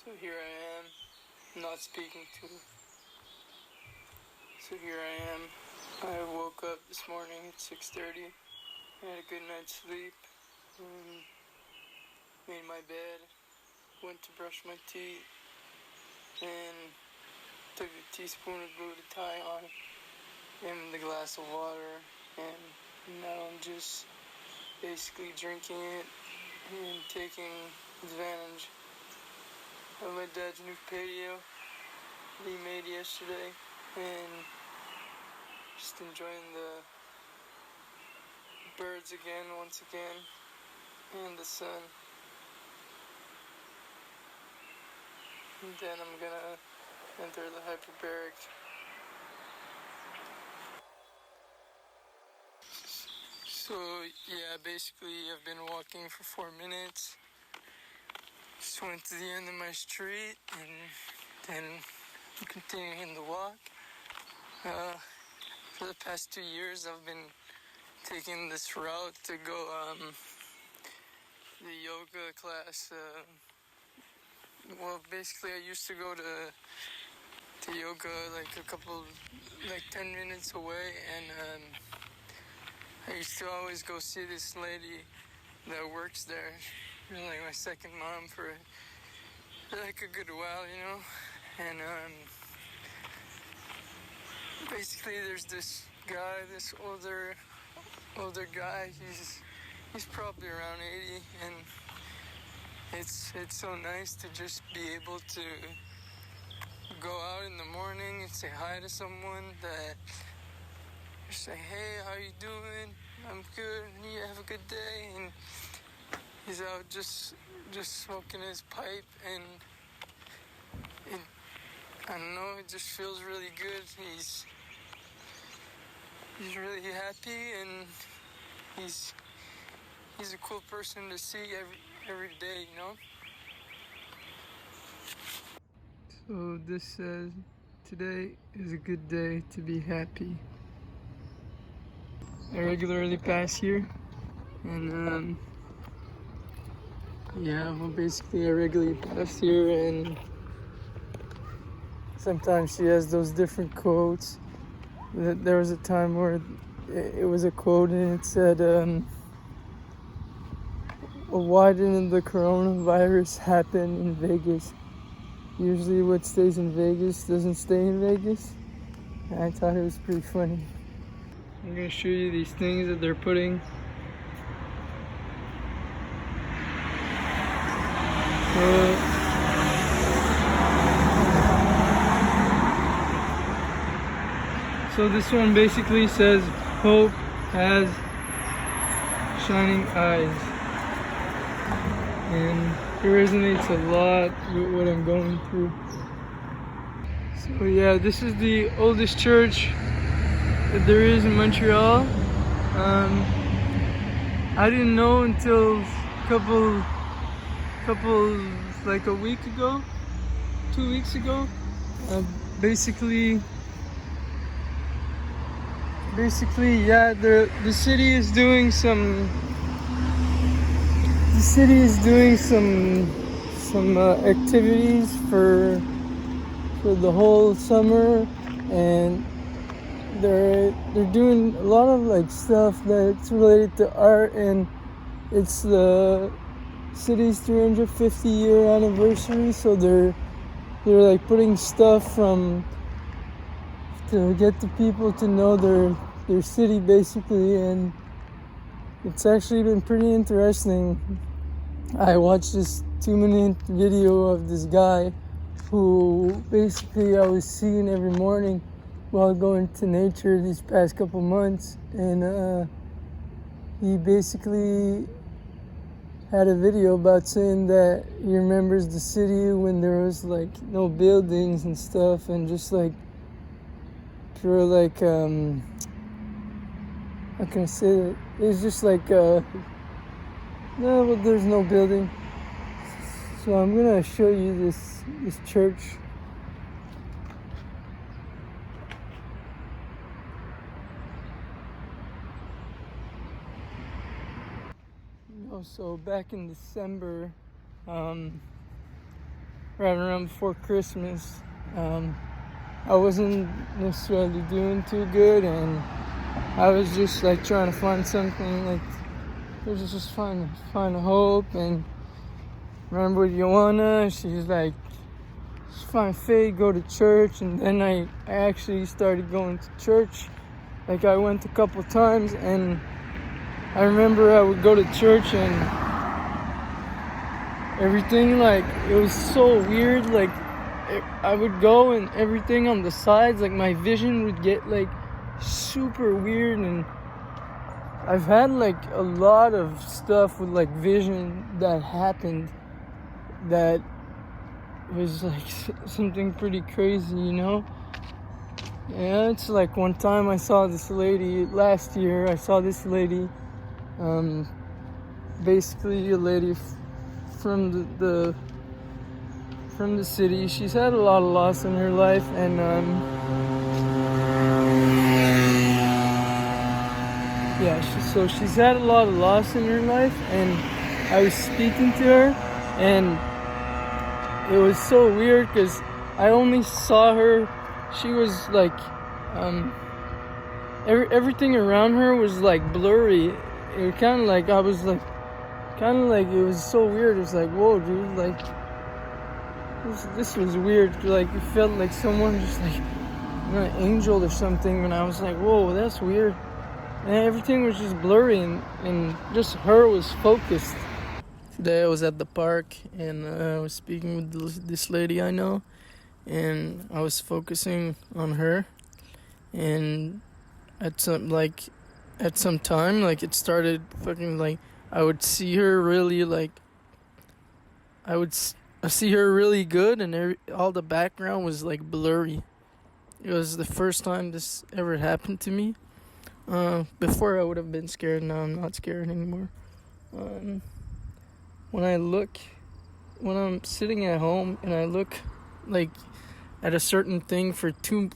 So here I am, not speaking to her. So here I am. I woke up this morning at 6:30. Had a good night's sleep. Made my bed. Went to brush my teeth. And took a teaspoon of glutathione on. And the glass of water. And now I'm just basically drinking it and taking advantage of my dad's new patio that he made yesterday, and just enjoying the birds again, once again, and the sun. And then I'm gonna enter the hyperbaric. So yeah, basically I've been walking for 4 minutes. Just went to the end of my street and then continuing the walk. For the past 2 years I've been taking this route to go the yoga class. Well, basically I used to go to yoga like 10 minutes away, and I used to always go see this lady that works there. She's like my second mom for like a good while, you know. And basically there's this guy, this older guy. He's probably around 80, and it's so nice to just be able to go out in the morning and say hi to someone that just say, hey, how you doing? I'm good, and you have a good day. And he's out just smoking his pipe, and I don't know, it just feels really good. He's really happy, and he's a cool person to see every day, you know? So this says, today is a good day to be happy. I regularly pass here, and yeah, well, basically I regularly pass here, and sometimes she has those different quotes. There was a time where it was a quote, and it said, why didn't the coronavirus happen in Vegas? Usually what stays in Vegas doesn't stay in Vegas. And I thought it was pretty funny. I'm going to show you these things that they're putting. So this one basically says, hope has shining eyes. And it resonates a lot with what I'm going through. So yeah, this is the oldest church that there is in Montreal. I didn't know until a couple like a week ago, 2 weeks ago. Basically, yeah, the city is doing some activities for the whole summer, and they're doing a lot of like stuff that's related to art, and it's the city's 350 year anniversary, so they're like putting stuff to get the people to know their city basically, and it's actually been pretty interesting. I watched this 2-minute video of this guy who basically I was seeing every morning while going to nature these past couple months, and he basically had a video about saying that he remembers the city when there was like no buildings and stuff, and just like pure like how can I say that? It was just like no, but there's no building. So I'm gonna show you this church. So back in December, right around before Christmas. I wasn't necessarily doing too good, and I was just like trying to find something, like it was just find a hope. And remember with Joanna, she's like, just find faith, go to church. And then I actually started going to church. Like I went a couple times, and I remember I would go to church and everything, like it was so weird. Like I would go and everything on the sides, like my vision would get like super weird. And I've had like a lot of stuff with like vision that happened that was like something pretty crazy, you know? Yeah, it's like one time I saw this lady, last year I saw this lady, basically a lady from the city. She's had a lot of loss in her life, and so she's had a lot of loss in her life. And I was speaking to her, and it was so weird because I only saw her. She was like, everything around her was like blurry. It was kind of like I was like, it was so weird. It was like, whoa, dude, like this was weird. Like it felt like someone just like an angel or something. And I was like, whoa, that's weird. And everything was just blurry, and just her was focused. Today I was at the park, and I was speaking with this lady I know, and I was focusing on her. And at some time, like it started fucking like I would see her really like I see her really good, and all the background was like blurry. It was the first time this ever happened to me. Before I would have been scared. Now I'm not scared anymore. When I'm sitting at home and I look like at a certain thing for too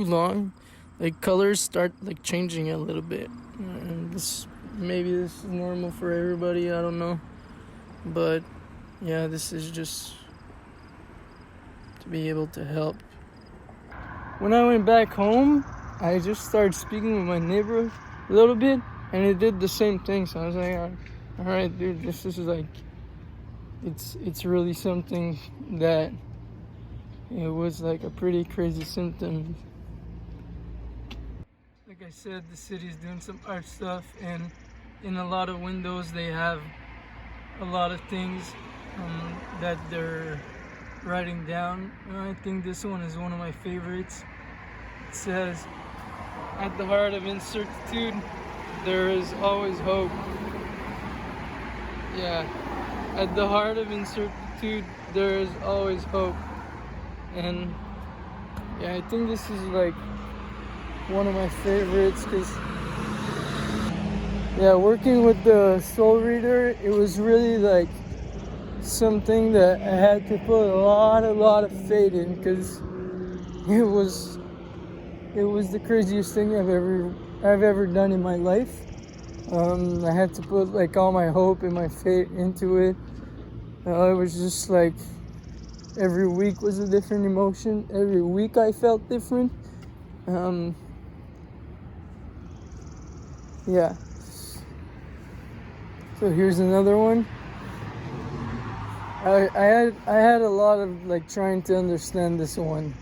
long, like colors start like changing a little bit. And maybe this is normal for everybody, I don't know. But yeah, this is just to be able to help. When I went back home, I just started speaking with my neighbor a little bit, and it did the same thing. So I was like, all right, dude, this is like, it's really something that it was like a pretty crazy symptom. Like I said, the city's doing some art stuff, and in a lot of windows they have a lot of things that they're writing down. And I think this one is one of my favorites. It says, "At the heart of incertitude, there is always hope." Yeah, at the heart of incertitude, there is always hope. And yeah, I think this is like one of my favorites because, yeah, working with the soul reader, it was really like something that I had to put a lot of faith in, because it was the craziest thing I've ever done in my life. I had to put like all my hope and my faith into it. It was just like every week was a different emotion. Every week I felt different. Yeah. So here's another one. I had a lot of like trying to understand this one.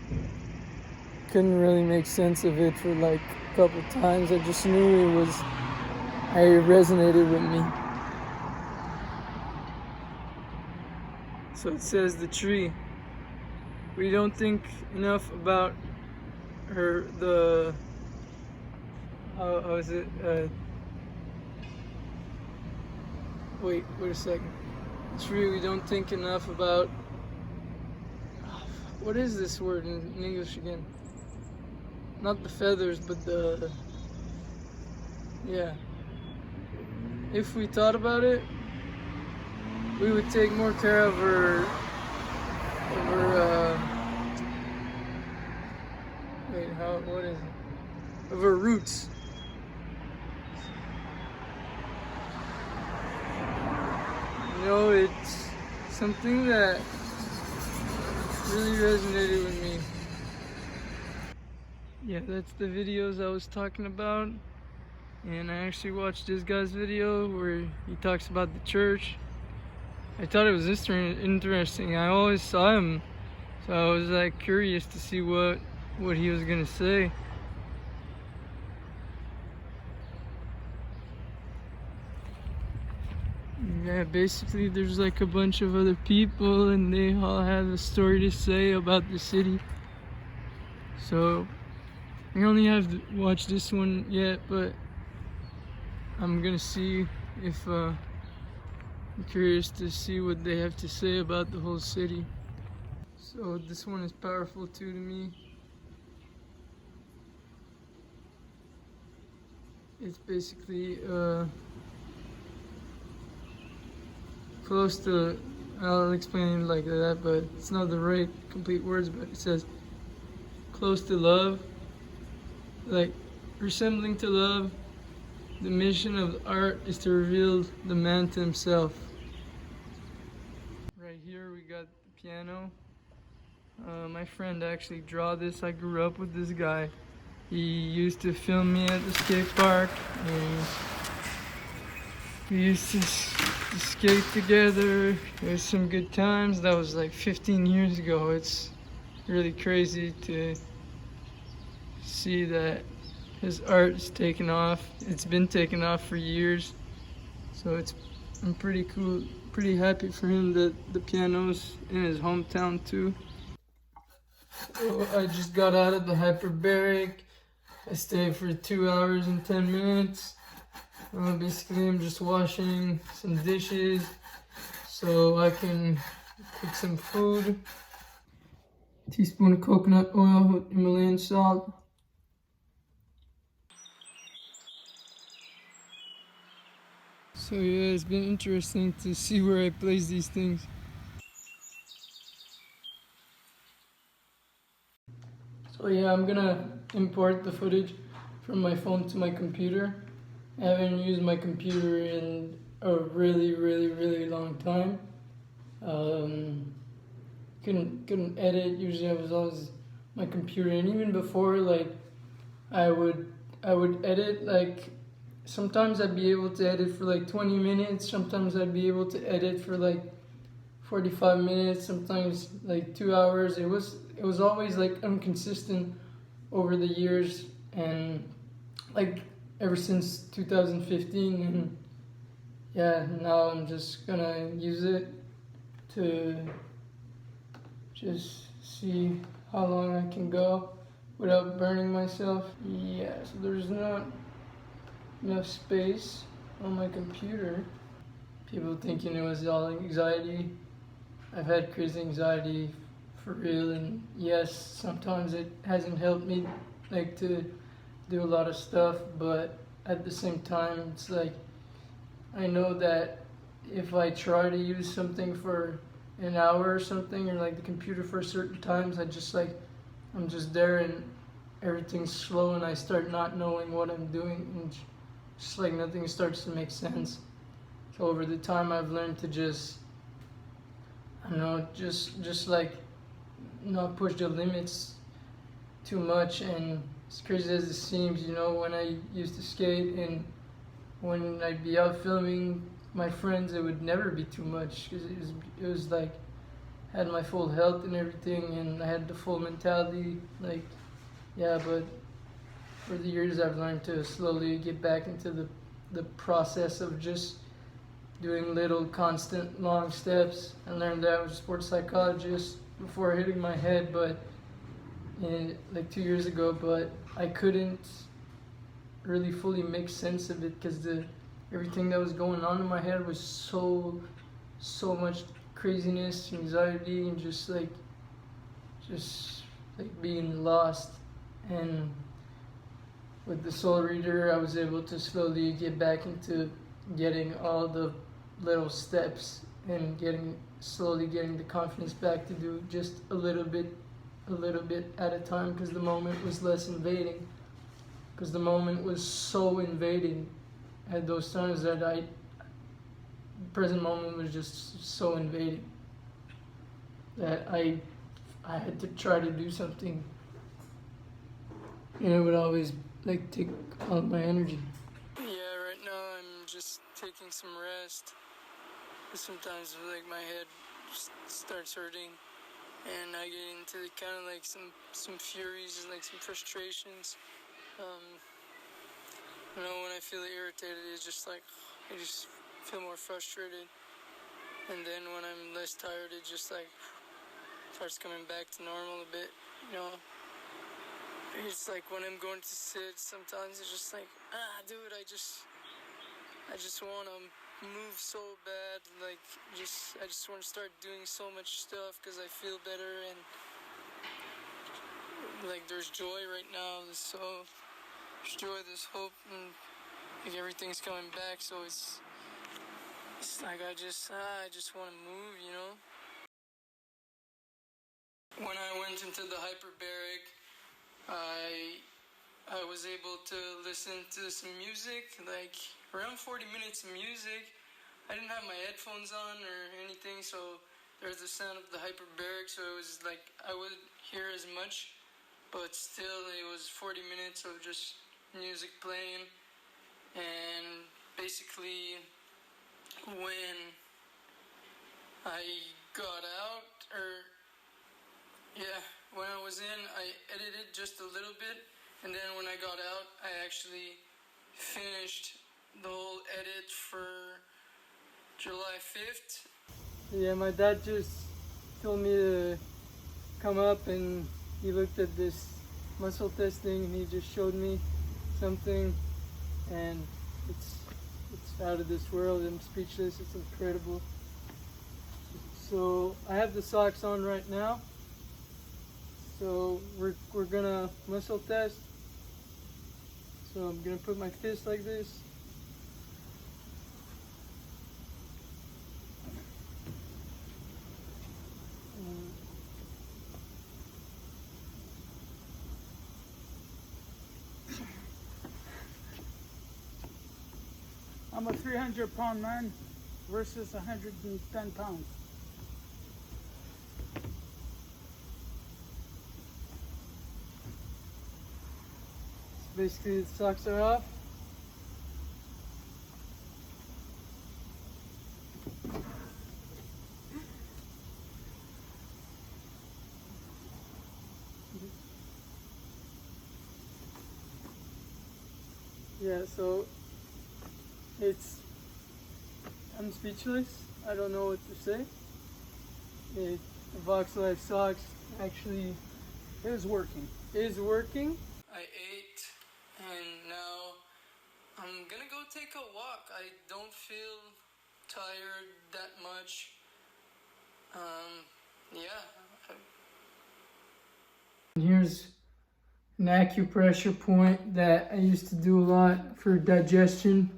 Couldn't really make sense of it for like a couple times. I just knew it resonated with me. So it says, the tree. We don't think enough about how is it? Wait a second. The tree, we don't think enough about. What is this word in English again? Not the feathers, but the. Yeah. If we thought about it, we would take more care of her what is it? Of her roots. You know, it's something that really resonated with me. Yeah, that's the videos I was talking about. And I actually watched this guy's video where he talks about the church. I thought it was interesting. I always saw him, so I was like curious to see what he was gonna say. Yeah, basically there's like a bunch of other people and they all have a story to say about the city. So I only have to watch this one yet, but I'm gonna see if I'm curious to see what they have to say about the whole city. So this one is powerful too to me. It's basically close to, I'll explain it like that, but it's not the right complete words, but it says close to love, like resembling to love. The mission of art is to reveal the man to himself. Right here we got the piano. My friend actually drew this. I grew up with this guy. He used to film me at the skate park, and we used to skate together. It was some good times. That was like 15 years ago. It's really crazy to see that his art is taken off. It's been taken off for years. So I'm pretty cool, pretty happy for him that the piano's in his hometown too. So I just got out of the hyperbaric. I stayed for 2 hours and 10 minutes. Basically, I'm just washing some dishes so I can cook some food. Teaspoon of coconut oil with Himalayan salt. So yeah, it's been interesting to see where I place these things. So yeah, I'm gonna import the footage from my phone to my computer. I haven't used my computer in a really long time. Couldn't edit. Usually I was always my computer, and even before, like I would edit, like sometimes I'd be able to edit for like 20 minutes, sometimes I'd be able to edit for like 45 minutes, sometimes like 2 hours. It was always like inconsistent over the years, and like ever since 2015, and yeah, now I'm just gonna use it to just see how long I can go without burning myself. Yeah, so there's not enough space on my computer. People thinking it was all anxiety. I've had crazy anxiety for real, and yes, sometimes it hasn't helped me like to do a lot of stuff, but at the same time, it's like I know that if I try to use something for an hour or something, or like the computer for certain times, I'm just there and everything's slow and I start not knowing what I'm doing, and just like nothing starts to make sense. So over the time I've learned to just, I don't know, just like not push the limits too much. And as crazy as it seems, you know, when I used to skate and when I'd be out filming my friends, it would never be too much, because it was like I had my full health and everything, and I had the full mentality, like yeah. But for the years I've learned to slowly get back into the process of just doing little constant long steps. I learned that I was a sports psychologist before hitting my head, but like 2 years ago, but I couldn't really fully make sense of it, because everything that was going on in my head was so much craziness, anxiety, and just like being lost. And with the soul reader, I was able to slowly get back into getting all the little steps and slowly getting the confidence back to do just a little bit at a time, because the moment was less invading. Because the moment was so invading at those times that the present moment was just so invading that I I had to try to do something, and it would always like take all my energy. Yeah, right now I'm just taking some rest. Sometimes like my head starts hurting, and I get into kind of like some furies and like some frustrations. You know, when I feel irritated, it's just like I just feel more frustrated. And then when I'm less tired, it just like starts coming back to normal a bit. You know, it's like when I'm going to sit, sometimes it's just like, dude, I just want to move so bad. Like, I just want to start doing so much stuff because I feel better, and like there's joy right now. There's joy, there's hope, and like everything's coming back. So it's like I just want to move, you know. When I went into the hyperbaric, I was able to listen to some music, like around 40 minutes of music. I didn't have my headphones on or anything, so there's the sound of the hyperbaric, so it was like I wouldn't hear as much, but still it was 40 minutes of just music playing. And basically when I got out, when I was in, I edited just a little bit, and then when I got out, I actually finished the whole edit for July 5th. Yeah, my dad just told me to come up, and he looked at this muscle testing, and he just showed me something, and it's out of this world. I'm speechless. It's incredible. So I have the socks on right now. So we're gonna muscle test. So I'm gonna put my fist like this. I'm a 300-pound man versus 110 pounds. So basically the socks are off. Yeah, so I'm speechless. I don't know what to say. The Voxlife socks actually Is working. is working. I ate, and now I'm gonna go take a walk. I don't feel tired that much. Yeah. And here's an acupressure point that I used to do a lot for digestion.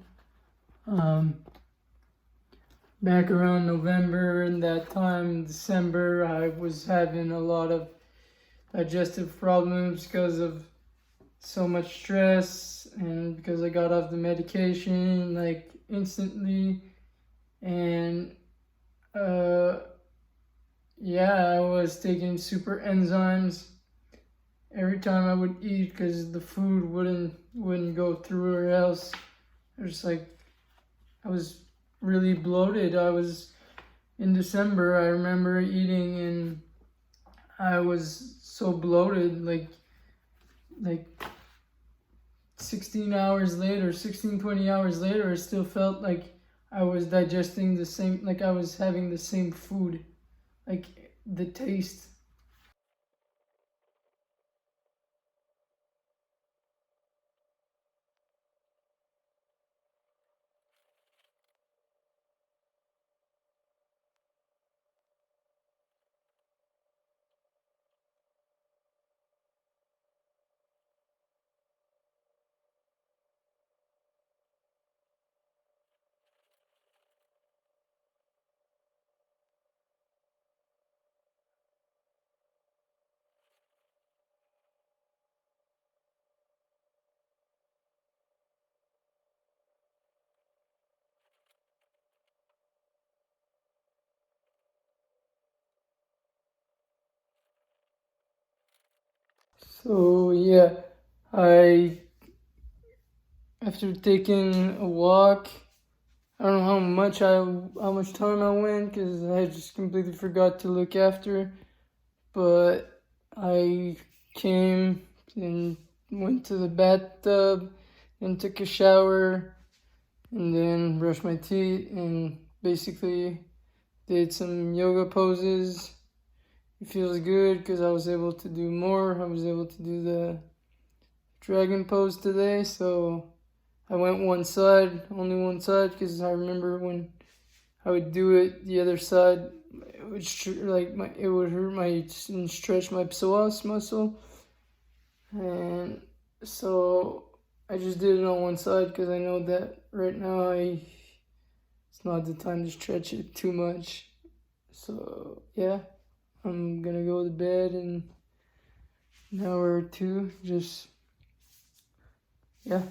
Back around November and that time, December, I was having a lot of digestive problems because of so much stress and because I got off the medication like instantly. And I was taking super enzymes every time I would eat because the food wouldn't go through, or else it was like I was really bloated. I was in December, I remember eating, and I was so bloated, like 16 hours later, 16, 20 hours later, I still felt like I was digesting the same, like I was having the same food, like the taste. So yeah, after taking a walk, I don't know how much time I went because I just completely forgot to look after. But I came and went to the bathtub and took a shower and then brushed my teeth and basically did some yoga poses. It feels good because I was able to do more. I was able to do the dragon pose today, so I went only one side, because I remember when I would do it the other side, it would it would hurt and stretch my psoas muscle, and so I just did it on one side because I know that right now it's not the time to stretch it too much. So yeah, I'm gonna go to bed in an hour or two. Yeah.